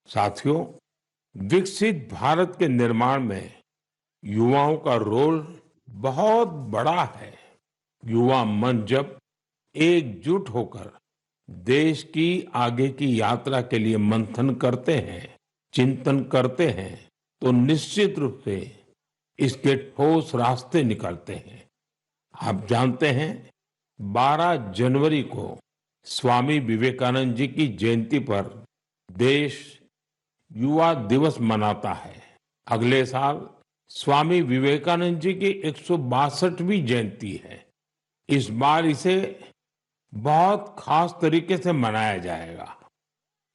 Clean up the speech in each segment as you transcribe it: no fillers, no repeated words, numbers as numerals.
साथियों, विकसित भारत के निर्माण में युवाओं का रोल बहुत बड़ा है। युवा मन जब एकजुट होकर देश की आगे की यात्रा के लिए मंथन करते हैं, चिंतन करते हैं, तो निश्चित रूप से इसके ठोस रास्ते निकलते हैं। आप जानते हैं, 12 जनवरी को स्वामी विवेकानंद जी की जयंती पर देश युवा दिवस मनाता है। अगले साल स्वामी विवेकानंद जी की 162वीं जयंती है। इस बार इसे बहुत खास तरीके से मनाया जाएगा।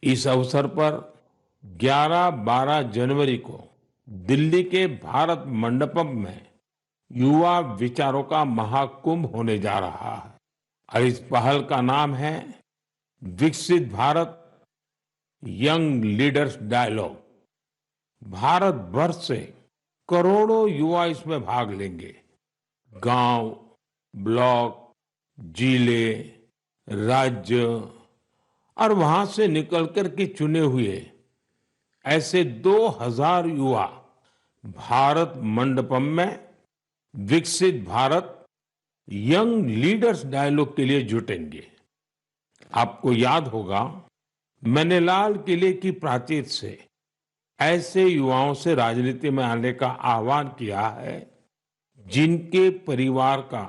इस अवसर पर 11-12 जनवरी को दिल्ली के भारत मंडपम में युवा विचारों का महाकुंभ होने जा रहा है और इस पहल का नाम है विकसित Bharat young leaders dialogue. Bharat भर से करोड़ों युवा इसमें भाग लेंगे। गांव, ब्लॉक, जिले, राज्य और वहां से निकलकर के चुने हुए ऐसे 2000 युवा भारत मंडपम में विकसित भारत यंग लीडर्स डायलॉग के लिए जुटेंगे। आपको याद होगा, मैंने लाल किले की प्राचीर से ऐसे युवाओं से राजनीति में आने का आह्वान किया है जिनके परिवार का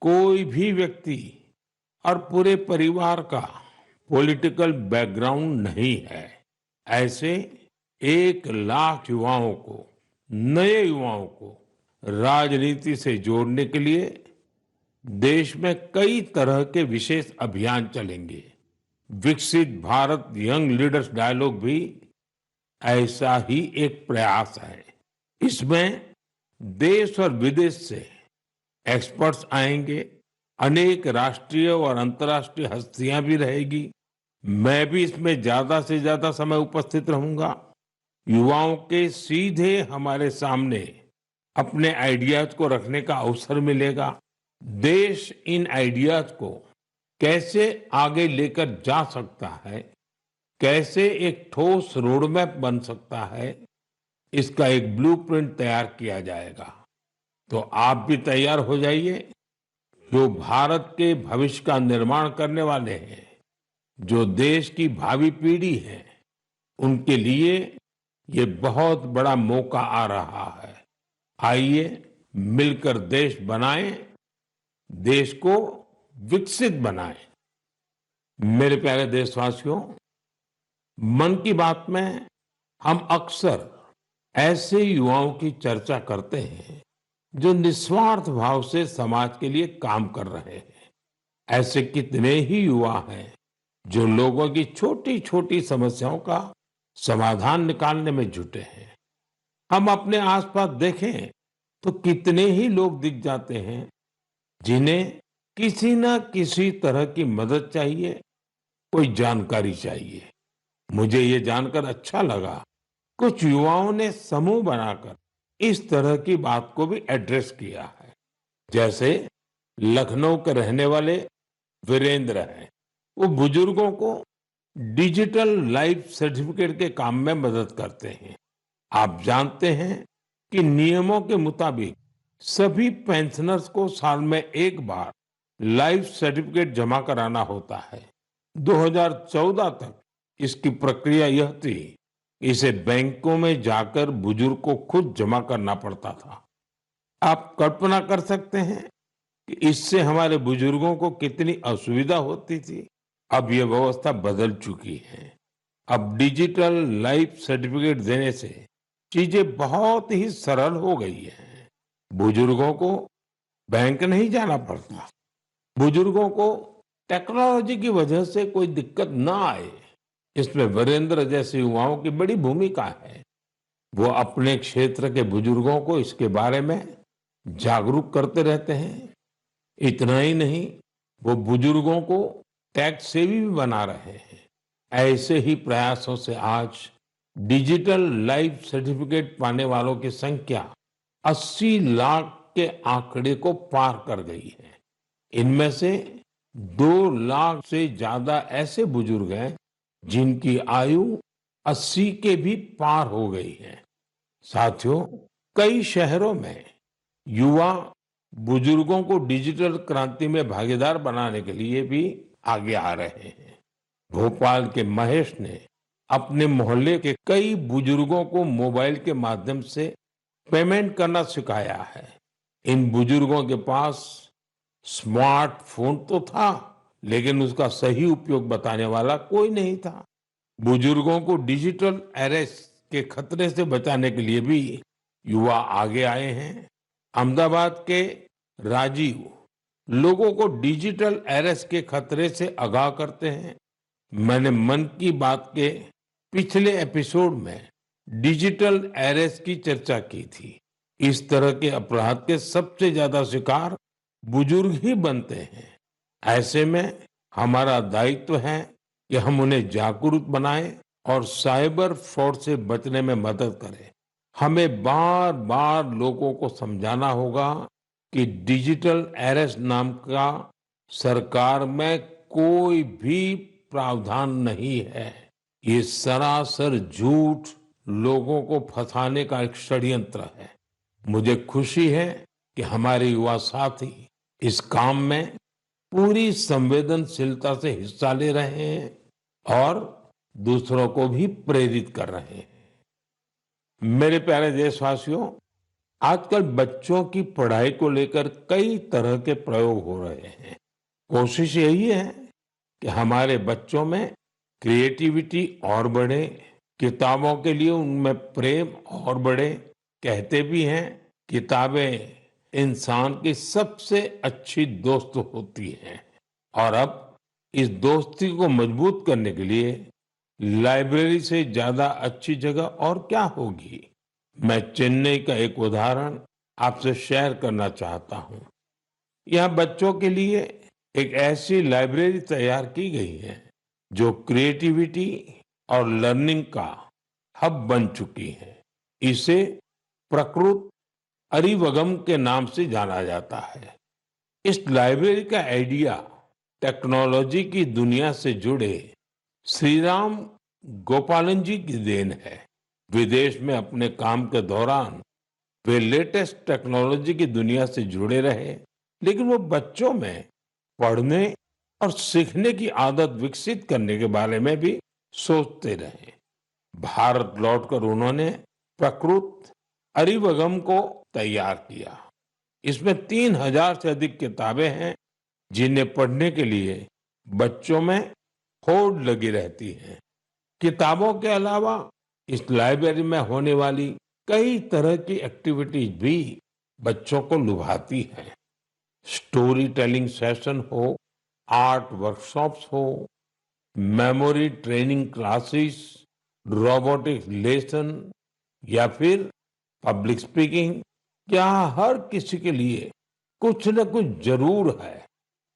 कोई भी व्यक्ति और पूरे परिवार का पॉलिटिकल बैकग्राउंड नहीं है। ऐसे 1 लाख युवाओं को, नए युवाओं को राजनीति से जोड़ने के लिए देश में कई तरह के विशेष अभियान चलेंगे। विकसित भारत यंग लीडर्स डायलॉग भी ऐसा ही एक प्रयास है। इसमें देश और विदेश से एक्सपर्ट्स आएंगे, अनेक राष्ट्रीय और अंतर्राष्ट्रीय हस्तियां भी रहेगी। मैं भी इसमें ज्यादा से ज्यादा समय उपस्थित रहूंगा। युवाओं के सीधे हमारे सामने अपने आइडियाज को रखने का अवसर मिलेगा। देश इन आइडियाज को कैसे आगे लेकर जा सकता है, कैसे एक ठोस रोडमैप बन सकता है, इसका एक ब्लूप्रिंट तैयार किया जाएगा। तो आप भी तैयार हो जाइए। जो भारत के भविष्य का निर्माण करने वाले हैं, जो देश की भावी पीढ़ी है, उनके लिए ये बहुत बड़ा मौका आ रहा है। आइए मिलकर देश बनाएं, देश को विकसित बनाएं। मेरे प्यारे देशवासियों, मन की बात में हम अक्सर ऐसे युवाओं की चर्चा करते हैं जो निस्वार्थ भाव से समाज के लिए काम कर रहे हैं। ऐसे कितने ही युवा हैं जो लोगों की छोटी छोटी समस्याओं का समाधान निकालने में जुटे हैं। हम अपने आसपास देखें तो कितने ही लोग दिख जाते हैं जिन्हें किसी न किसी तरह की मदद चाहिए, कोई जानकारी चाहिए। मुझे ये जानकर अच्छा लगा, कुछ युवाओं ने समूह बनाकर इस तरह की बात को भी एड्रेस किया है। जैसे लखनऊ के रहने वाले वीरेंद्र हैं, वो बुजुर्गों को डिजिटल लाइफ सर्टिफिकेट के काम में मदद करते हैं। आप जानते हैं कि नियमों के मुताबिक सभी पेंशनर्स को साल में एक बार लाइफ सर्टिफिकेट जमा कराना होता है। 2014 तक इसकी प्रक्रिया यह थी, इसे बैंकों में जाकर बुजुर्ग को खुद जमा करना पड़ता था। आप कल्पना कर सकते हैं कि इससे हमारे बुजुर्गों को कितनी असुविधा होती थी। अब यह व्यवस्था बदल चुकी है। अब डिजिटल लाइफ सर्टिफिकेट देने से चीजें बहुत ही सरल हो गई हैं। बुजुर्गों को बैंक नहीं जाना पड़ता। बुजुर्गों को टेक्नोलॉजी की वजह से कोई दिक्कत ना आए, इसमें वीरेंद्र जैसे युवाओं की बड़ी भूमिका है। वो अपने क्षेत्र के बुजुर्गों को इसके बारे में जागरूक करते रहते हैं। इतना ही नहीं, वो बुजुर्गों को टैक्स सेवी भी बना रहे हैं। ऐसे ही प्रयासों से आज डिजिटल लाइफ सर्टिफिकेट पाने वालों की संख्या 80 लाख के आंकड़े को पार कर गई है। इनमें से 2 लाख से ज्यादा ऐसे बुजुर्ग हैं जिनकी आयु 80 के भी पार हो गई है। साथियों, कई शहरों में युवा बुजुर्गों को डिजिटल क्रांति में भागीदार बनाने के लिए भी आगे आ रहे हैं। भोपाल के महेश ने अपने मोहल्ले के कई बुजुर्गों को मोबाइल के माध्यम से पेमेंट करना सिखाया है। इन बुजुर्गों के पास स्मार्टफोन तो था, लेकिन उसका सही उपयोग बताने वाला कोई नहीं था। बुजुर्गों को डिजिटल अरेस्ट के खतरे से बचाने के लिए भी युवा आगे आए हैं। अहमदाबाद के राजीव लोगों को डिजिटल अरेस्ट के खतरे से आगाह करते हैं। मैंने मन की बात के पिछले एपिसोड में डिजिटल अरेस्ट की चर्चा की थी। इस तरह के अपराध के सबसे ज्यादा शिकार बुजुर्ग ही बनते हैं। ऐसे में हमारा दायित्व है कि हम उन्हें जागरूक बनाएं और साइबर फ्रॉड से बचने में मदद करें। हमें बार बार लोगों को समझाना होगा कि डिजिटल अरेस्ट नाम का सरकार में कोई भी प्रावधान नहीं है। ये सरासर झूठ, लोगों को फंसाने का एक षड्यंत्र है। मुझे खुशी है कि हमारे युवा साथी इस काम में पूरी संवेदनशीलता से हिस्सा ले रहे हैं और दूसरों को भी प्रेरित कर रहे हैं। मेरे प्यारे देशवासियों, आजकल बच्चों की पढ़ाई को लेकर कई तरह के प्रयोग हो रहे हैं। कोशिश यही है कि हमारे बच्चों में क्रिएटिविटी और बढ़े, किताबों के लिए उनमें प्रेम और बढ़े। कहते भी हैं, किताबें इंसान की सबसे अच्छी दोस्त होती हैं। और अब इस दोस्ती को मजबूत करने के लिए लाइब्रेरी से ज्यादा अच्छी जगह और क्या होगी। मैं चेन्नई का एक उदाहरण आपसे शेयर करना चाहता हूं। यहाँ बच्चों के लिए एक ऐसी लाइब्रेरी तैयार की गई है जो क्रिएटिविटी और लर्निंग का हब बन चुकी है। इसे प्रकृत अरिवगम के नाम से जाना जाता है। इस लाइब्रेरी का आइडिया टेक्नोलॉजी की दुनिया से जुड़े श्रीराम गोपालन जी की देन है। विदेश में अपने काम के दौरान वे लेटेस्ट टेक्नोलॉजी की दुनिया से जुड़े रहे, लेकिन वो बच्चों में पढ़ने और सीखने की आदत विकसित करने के बारे में भी सोचते रहे। भारत लौटकर उन्होंने प्रकृत अरिवगम को तैयार किया। इसमें 3000 से अधिक किताबें हैं जिन्हें पढ़ने के लिए बच्चों में होड़ लगी रहती है। किताबों के अलावा इस लाइब्रेरी में होने वाली कई तरह की एक्टिविटीज भी बच्चों को लुभाती हैं। स्टोरी टेलिंग सेशन हो, आर्ट वर्कशॉप्स हो, memory training classes, robotics lesson या फिर पब्लिक स्पीकिंग, क्या हर किसी के लिए कुछ न कुछ जरूर है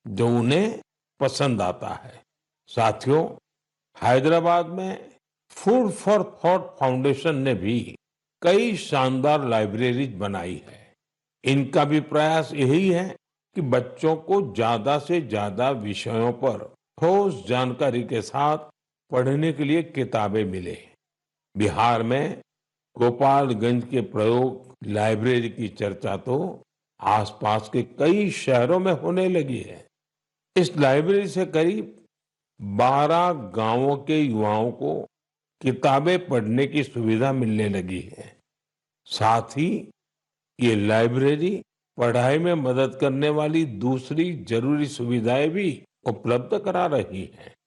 जो उन्हें पसंद आता है। साथियों, हैदराबाद में फूड फॉर थॉट फाउंडेशन ने भी कई शानदार लाइब्रेरीज बनाई है। इनका भी प्रयास यही है कि बच्चों को ज्यादा से ज्यादा विषयों पर ठोस जानकारी के साथ पढ़ने के लिए किताबें मिले। बिहार में गोपालगंज के प्रयोग लाइब्रेरी की चर्चा तो आसपास के कई शहरों में होने लगी है। इस लाइब्रेरी से करीब 12 गांवों के युवाओं को किताबें पढ़ने की सुविधा मिलने लगी है। साथ ही ये लाइब्रेरी पढ़ाई में मदद करने वाली दूसरी जरूरी सुविधाएं भी उपलब्ध करा रही है।